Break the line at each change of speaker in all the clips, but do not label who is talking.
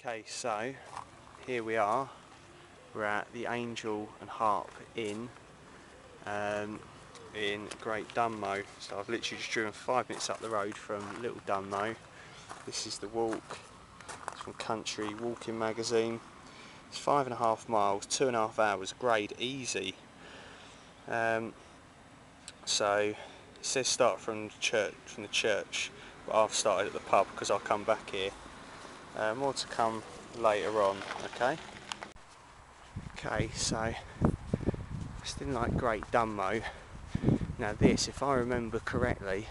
Okay, so here we are. We're at the Angel and Harp Inn in Great Dunmow. So I've literally just driven 5 minutes up the road from Little Dunmow. This is the walk. It's from Country Walking Magazine. It's 5.5 miles, 2.5 hours, grade easy. So it says start from the church, but I've started at the pub because I'll come back here. More to come later on. Okay, so just in like Great Dunmow. Now this, if I remember correctly,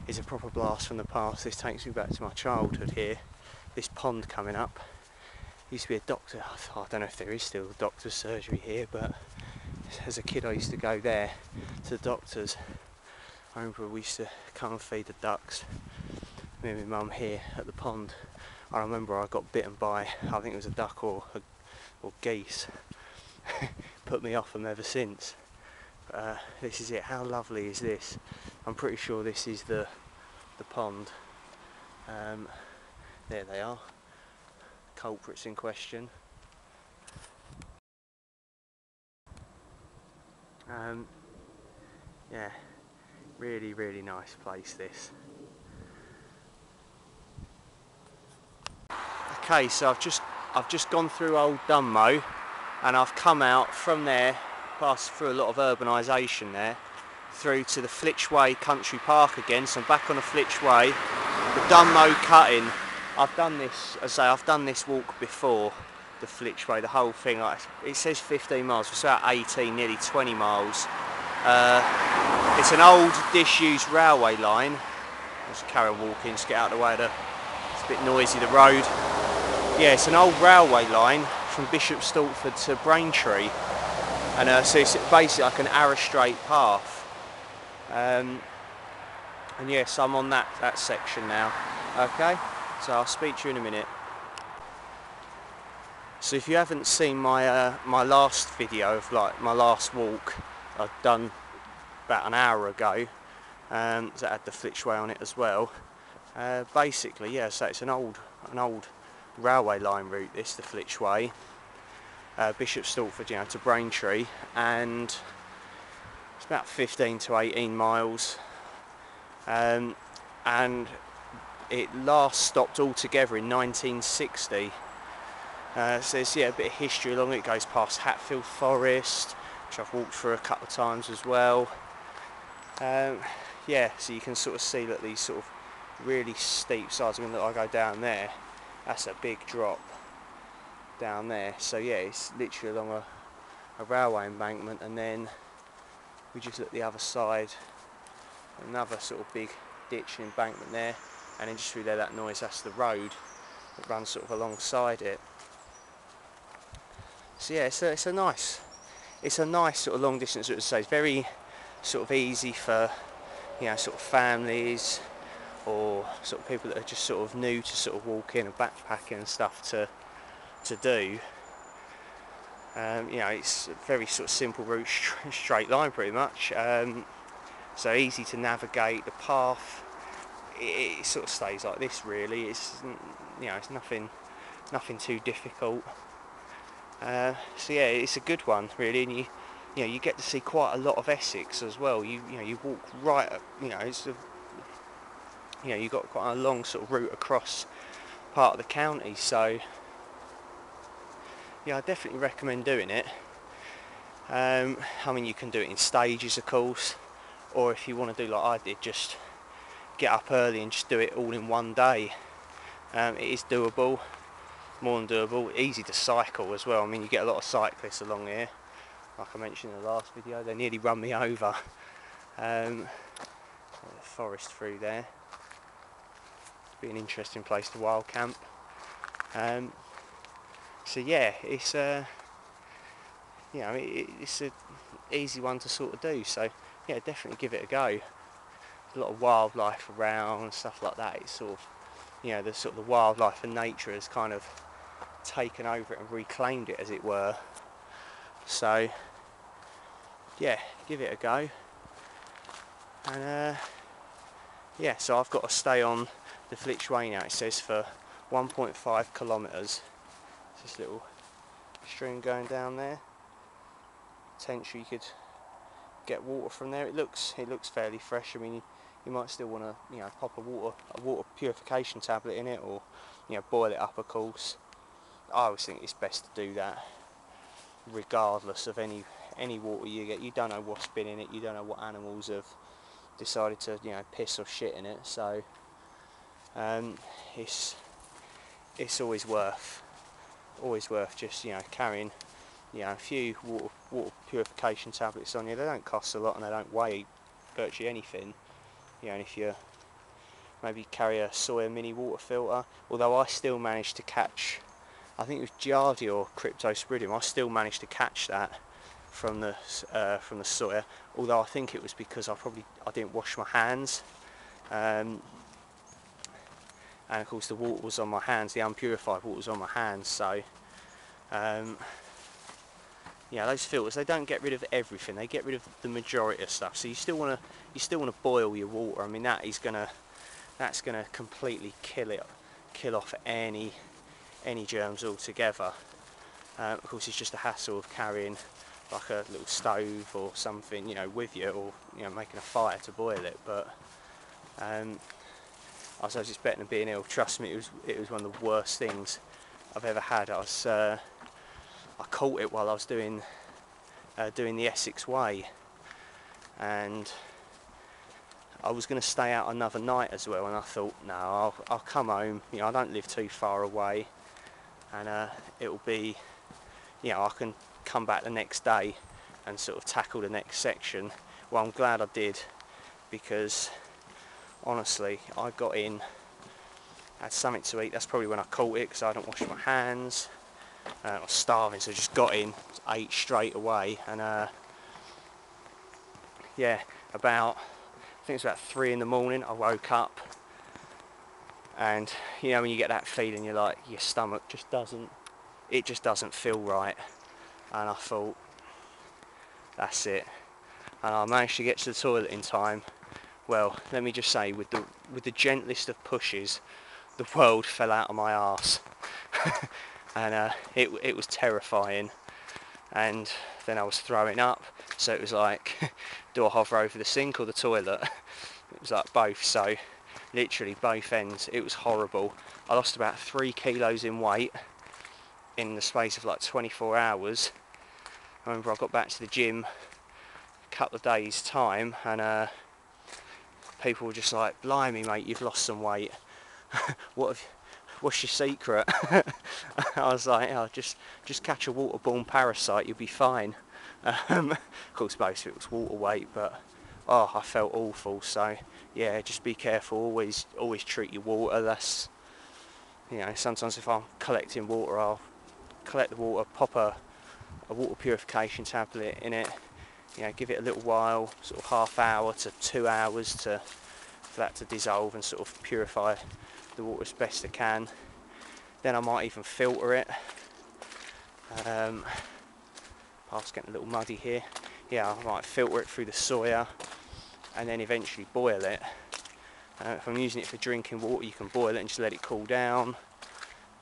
is a proper blast from the past. This takes me back to my childhood here. This pond coming up. Used to be a doctor. I don't know if there is still a doctor's surgery here, but as a kid I used to go there to the doctors. I remember we used to come and feed the ducks. Me and my mum here at the pond. I remember I got bitten by, I think it was a duck or geese. Put me off them ever since. This is it. How lovely is this? I'm pretty sure this is the pond. There they are. Culprits in question. Yeah, really nice place this. Okay, so I've just gone through Old Dunmow, and I've come out from there, passed through a lot of urbanisation there, through to the Flitch Way Country Park again. So I'm back on the Flitch Way, the Dunmow cutting. I've done this, as I say, I've done this walk before, the Flitch Way, the whole thing. Like, it says 15 miles, it's about 18, nearly 20 miles. It's an old disused railway line. I'll just carry on walking, just get out of the way of it's a bit noisy, the road. Yeah, it's an old railway line from Bishop Stortford to Braintree, and so it's basically like an arrow straight path. And yes, I'm on that section now. Okay, so I'll speak to you in a minute. So if you haven't seen my my last video of like my last walk I've done about an hour ago, that had the Flitch Way on it as well. Basically, yeah, so it's an old railway line route, this, the Flitch Way, Bishop Stortford, you know, to Braintree, and it's about 15 to 18 miles, and it last stopped altogether in 1960. So there's, yeah, a bit of history along it. It goes past Hatfield Forest, which I've walked through a couple of times as well. Yeah, so you can sort of see that these sort of really steep sides. I mean, look, I go down there, that's a big drop down there. So yeah, it's literally along a railway embankment, and then we just look at the other side, another sort of big ditch and embankment there, and then just through there, that noise, that's the road that runs sort of alongside it. So yeah, it's a nice sort of long distance route to say. It's very sort of easy for, you know, sort of families or sort of people that are just sort of new to sort of walking and backpacking and stuff to do. You know, it's a very sort of simple route, straight line pretty much. So easy to navigate. The path, it sort of stays like this really. It's, you know, it's nothing too difficult. So yeah, it's a good one really, and you know, you get to see quite a lot of Essex as well. You know, you walk right up, you know, it's you know, you've got quite a long sort of route across part of the county. So yeah, I definitely recommend doing it. I mean, you can do it in stages, of course, or if you want to do like I did, just get up early and just do it all in one day. It is doable. More than doable, easy to cycle as well. I mean, you get a lot of cyclists along here, like I mentioned in the last video. They nearly run me over. The forest through there, it'd be an interesting place to wild camp. So yeah, it's you know, it's a easy one to sort of do. So yeah, definitely give it a go. There's a lot of wildlife around and stuff like that. It's sort of, you know, the sort of the wildlife and nature has kind of taken over it and reclaimed it, as it were. So yeah, give it a go. And yeah, so I've got to stay on the Flitch Way now, it says, for 1.5 kilometres. This little stream going down there. Potentially you could get water from there. It looks fairly fresh. I mean, you might still want to, pop a water purification tablet in it, or boil it up, of course. I always think it's best to do that, regardless of any water you get. You don't know what's been in it. You don't know what animals have decided to piss or shit in it. So it's always worth just carrying a few water purification tablets on you. They don't cost a lot and they don't weigh virtually anything. And if you maybe carry a soya mini water filter, although I still managed to catch, I think it was Giardia or Cryptosporidium, I still managed to catch that from the soya, although I think it was because I didn't wash my hands, and of course the water was on my hands, the unpurified water was on my hands. So those filters, they don't get rid of everything, they get rid of the majority of stuff. So you still want to boil your water. I mean, that's gonna completely kill off any germs altogether. Of course, it's just a hassle of carrying like a little stove or something, with you, or making a fire to boil it. But I suppose it's better than being ill. Trust me, it was one of the worst things I've ever had. I caught it while I was doing the Essex Way, and I was going to stay out another night as well, and I thought, no, I'll come home. I don't live too far away, and it'll be, I can come back the next day and sort of tackle the next section. Well, I'm glad I did, because honestly, I got in, had something to eat. That's probably when I caught it, because I hadn't washed my hands. I was starving, so I just got in, ate straight away, and I think it was about 3 in the morning, I woke up, and when you get that feeling, you're like, your stomach just doesn't feel right, and I thought, that's it. And I managed to get to the toilet in time. Well, let me just say, with the gentlest of pushes, the world fell out of my arse. And it was terrifying, and then I was throwing up, so it was like, do I hover over the sink or the toilet? It was like both, so literally both ends. It was horrible. I lost about 3 kilos in weight in the space of like 24 hours. I remember I got back to the gym a couple of days time, and people were just like, blimey mate, you've lost some weight. What's your secret? I was like, oh, just catch a waterborne parasite, you'll be fine. Of course, most of it was water weight, but I felt awful. So yeah, just be careful. Always treat your water. That's, sometimes if I'm collecting water, I'll collect the water, pop a water purification tablet in it. Give it a little while, sort of half hour to 2 hours for that to dissolve and sort of purify the water as best I can. Then I might even filter it. Path's getting a little muddy here. I might filter it through the soya and then eventually boil it. If I'm using it for drinking water, you can boil it and just let it cool down.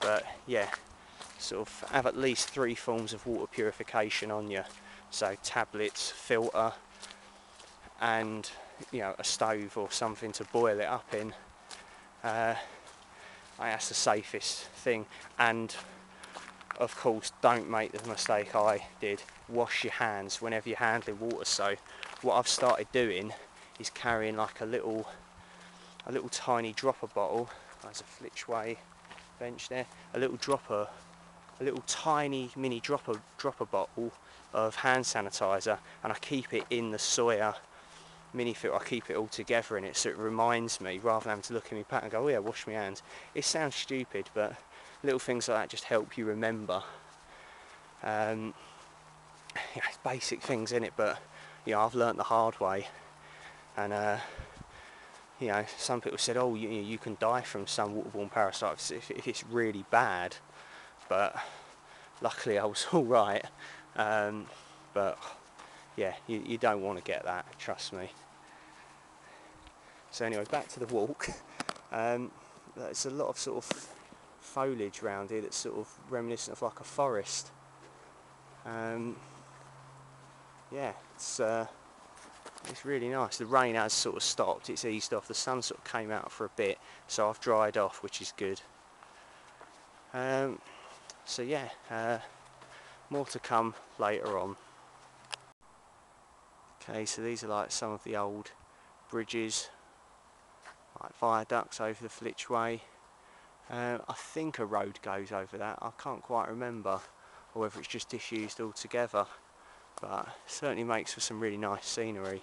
But yeah, sort of have at least 3 forms of water purification on you. So tablets, filter, and a stove or something to boil it up in. That's the safest thing. And of course, don't make the mistake I did. Wash your hands whenever you're handling water. So what I've started doing is carrying like a little tiny dropper bottle. There's a Flitch Way bench there. A little tiny mini dropper bottle of hand sanitizer, and I keep it in the soya mini filter. I keep it all together in it, so it reminds me, rather than having to look in my pack and go, oh yeah, wash my hands. It sounds stupid, but little things like that just help you remember. It's basic things in it, but I've learnt the hard way. And some people said, oh, you can die from some waterborne parasites if it's really bad, but luckily I was all right. But yeah, you don't want to get that, trust me. So anyway, back to the walk. There's a lot of sort of foliage around here that's sort of reminiscent of like a forest. Yeah, it's really nice. The rain has sort of stopped, it's eased off, the sun sort of came out for a bit, so I've dried off, which is good. So yeah, more to come later on. Okay, so these are like some of the old bridges, like viaducts over the Flitch Way. I think a road goes over that, I can't quite remember, or whether it's just disused altogether, but it certainly makes for some really nice scenery.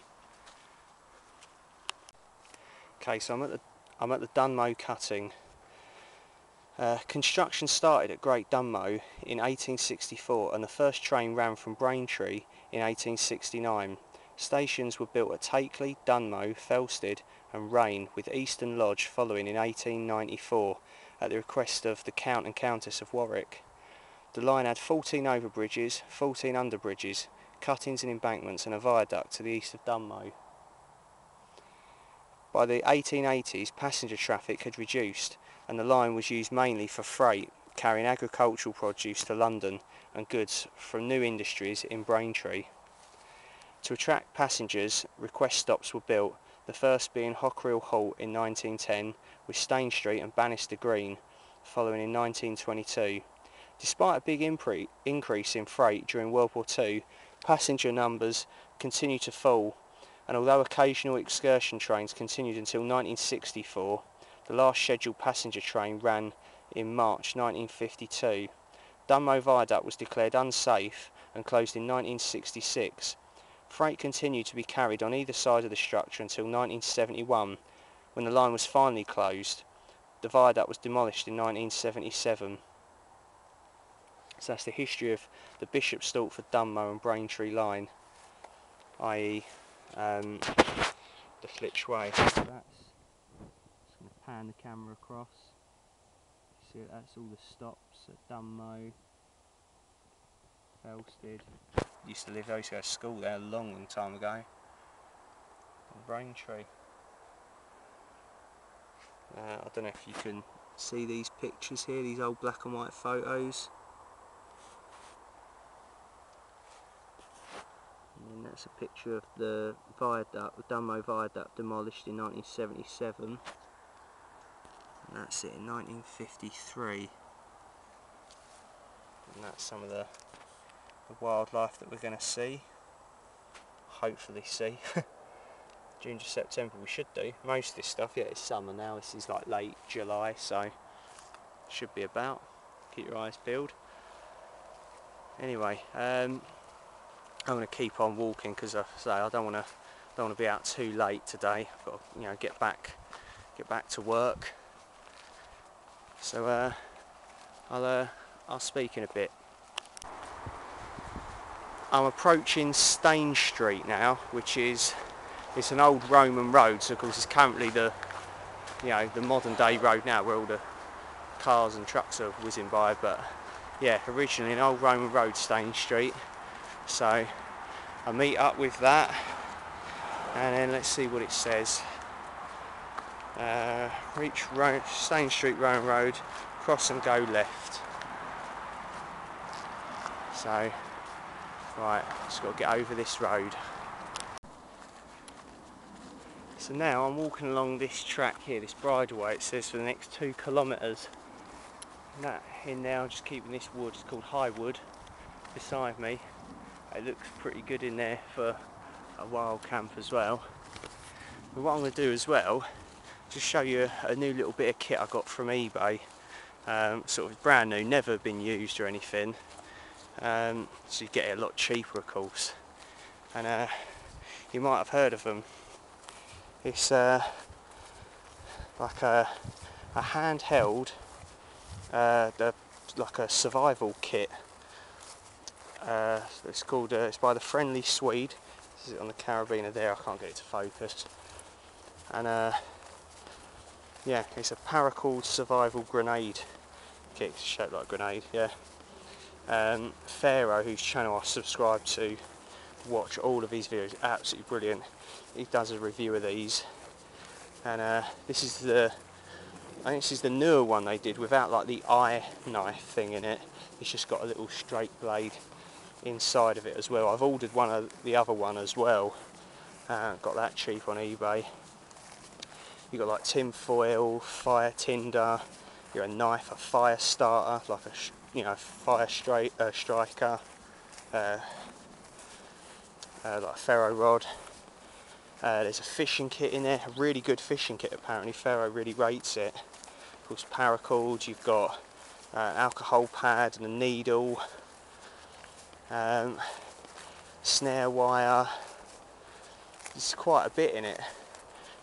Okay, so I'm at the Dunmow cutting. Construction started at Great Dunmow in 1864 and the first train ran from Braintree in 1869. Stations were built at Takeley, Dunmow, Felsted and Rain, with Easton Lodge following in 1894 at the request of the Count and Countess of Warwick. The line had 14 overbridges, 14 underbridges, cuttings and embankments and a viaduct to the east of Dunmow. By the 1880s, passenger traffic had reduced and the line was used mainly for freight, carrying agricultural produce to London and goods from new industries in Braintree. To attract passengers, request stops were built, the first being Hockrell Halt in 1910, with Stane Street and Bannister Green following in 1922. Despite a big increase in freight during World War II, passenger numbers continued to fall, and although occasional excursion trains continued until 1964, the last scheduled passenger train ran in March 1952. Dunmow Viaduct was declared unsafe and closed in 1966. Freight continued to be carried on either side of the structure until 1971, when the line was finally closed. The viaduct was demolished in 1977. So that's the history of the Bishop Stortford, Dunmow and Braintree line, i.e. the Flitch Way. So that's, just going to pan the camera across. You see that's all the stops at Dunmow, Felsted. Used to live there, used to go to school there a long time ago. And Braintree. I don't know if you can see these pictures here, these old black and white photos. And then that's a picture of the viaduct, the Dunmow Viaduct, demolished in 1977. And that's it in 1953. And that's some of the wildlife that we're going to see. Hopefully see. June to September we should do. Most of this stuff, yeah, it's summer now. This is like late July, so should be about. Keep your eyes peeled. Anyway, I'm going to keep on walking because I say I don't want to be out too late today. I've got to, get back to work. So I'll speak in a bit. I'm approaching Stane Street now, which is an old Roman road. So of course it's currently the modern day road now, where all the cars and trucks are whizzing by. But yeah, originally an old Roman road, Stane Street. So I meet up with that, and then let's see what it says. Reach Stane Street, Roman Road, cross and go left. So, right, just got to get over this road. So now I'm walking along this track here, this bridleway. It says for the next 2 kilometres. And that in there, I'm just keeping this wood, it's called high wood, beside me. It looks pretty good in there for a wild camp as well. But what I'm going to do as well, just show you a new little bit of kit I got from eBay. Sort of brand new, never been used or anything. So you get it a lot cheaper, of course. And you might have heard of them. It's like a handheld, like a survival kit. It's called. It's by the Friendly Swede. This is on the carabiner there. I can't get it to focus. And yeah, it's a paracord survival grenade kit. It's shaped like a grenade. Yeah. Pharaoh, whose channel I subscribe to, watch all of his videos. Absolutely brilliant. He does a review of these, and this is the I think this is the newer one they did without like the eye knife thing in it. It's just got a little straight blade inside of it as well. I've ordered the other one as well. Got that cheap on eBay. You got like tin foil, fire tinder, a knife, a fire starter, like a fire striker, like a ferro rod. There's a fishing kit in there, a really good fishing kit apparently. Ferro really rates it. Of course, paracord. You've got alcohol pad and a needle, snare wire. There's quite a bit in it,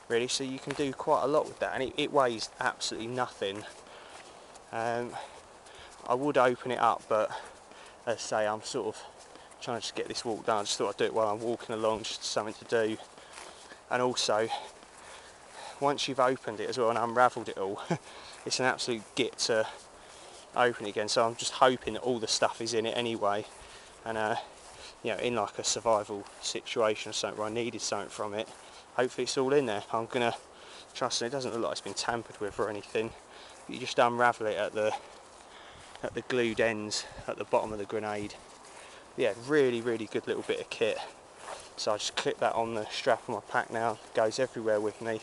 really, so you can do quite a lot with that, and it weighs absolutely nothing. I would open it up, but as I say, I'm sort of trying to just get this walk done. I just thought I'd do it while I'm walking along, just something to do. And also, once you've opened it as well and unravelled it all, it's an absolute git to open it again. So I'm just hoping that all the stuff is in it anyway, and in like a survival situation or something where I needed something from it, hopefully it's all in there. I'm gonna trust it. It doesn't look like it's been tampered with or anything. You just unravel it at the glued ends at the bottom of the grenade. Yeah, really good little bit of kit. So I just clip that on the strap of my pack now. It goes everywhere with me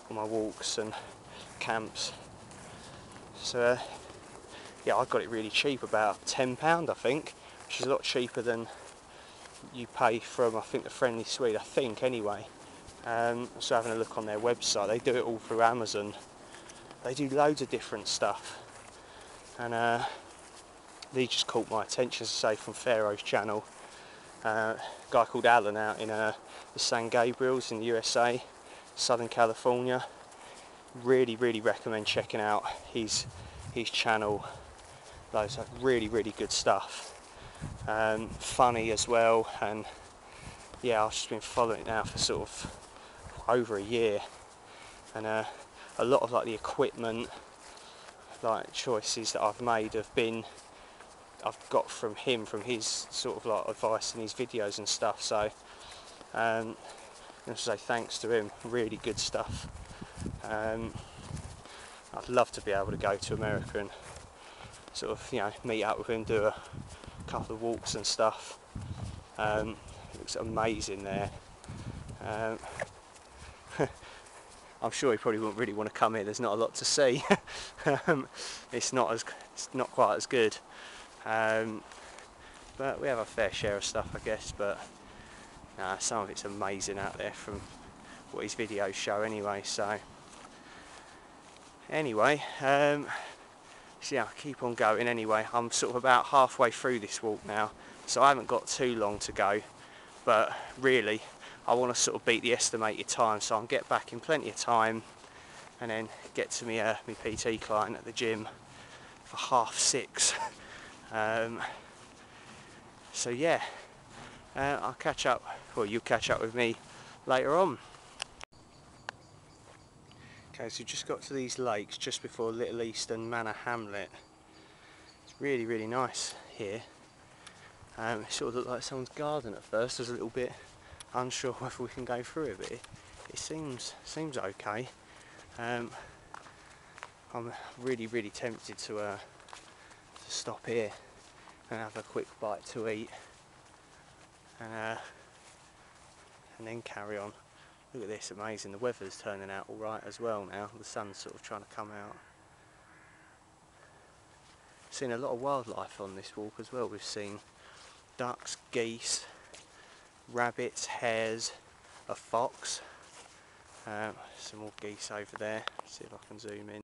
on my walks and camps. So yeah, I got it really cheap, about £10 I think, which is a lot cheaper than you pay from, I think, the Friendly Swede, I think anyway. So having a look on their website, they do it all through Amazon. They do loads of different stuff, and these just caught my attention, as I say, from Pharaoh's channel. A guy called Alan out in the San Gabriels in the USA, Southern California. Really recommend checking out his channel. Loads of really good stuff. Funny as well, and yeah, I've just been following it now for sort of over a year, and a lot of like the equipment like choices that I've made I've got from him, from his sort of like advice in his videos and stuff. So I have to say thanks to him, really good stuff. I'd love to be able to go to America and sort of meet up with him, do a couple of walks and stuff. It looks amazing there. I'm sure he probably wouldn't really want to come here. There's not a lot to see. It's not quite as good. But we have a fair share of stuff, I guess. But some of it's amazing out there from what his videos show anyway. So anyway, so yeah, I'll keep on going anyway. I'm sort of about halfway through this walk now, so I haven't got too long to go, but really I want to sort of beat the estimated time, so I'll get back in plenty of time and then get to my PT client at the gym for 6:30. So yeah, I'll catch up, or you'll catch up with me later on. Okay, so we just got to these lakes just before Little Easton Manor Hamlet. It's really nice here. It sort of looked like someone's garden at first. I was a little bit unsure whether we can go through it, but it seems okay. I'm really tempted to stop here and have a quick bite to eat, and then carry on. Look at this, amazing. The weather's turning out alright as well now. The sun's sort of trying to come out. Seen a lot of wildlife on this walk as well. We've seen ducks, geese, rabbits, hares, a fox. Some more geese over there. See if I can zoom in.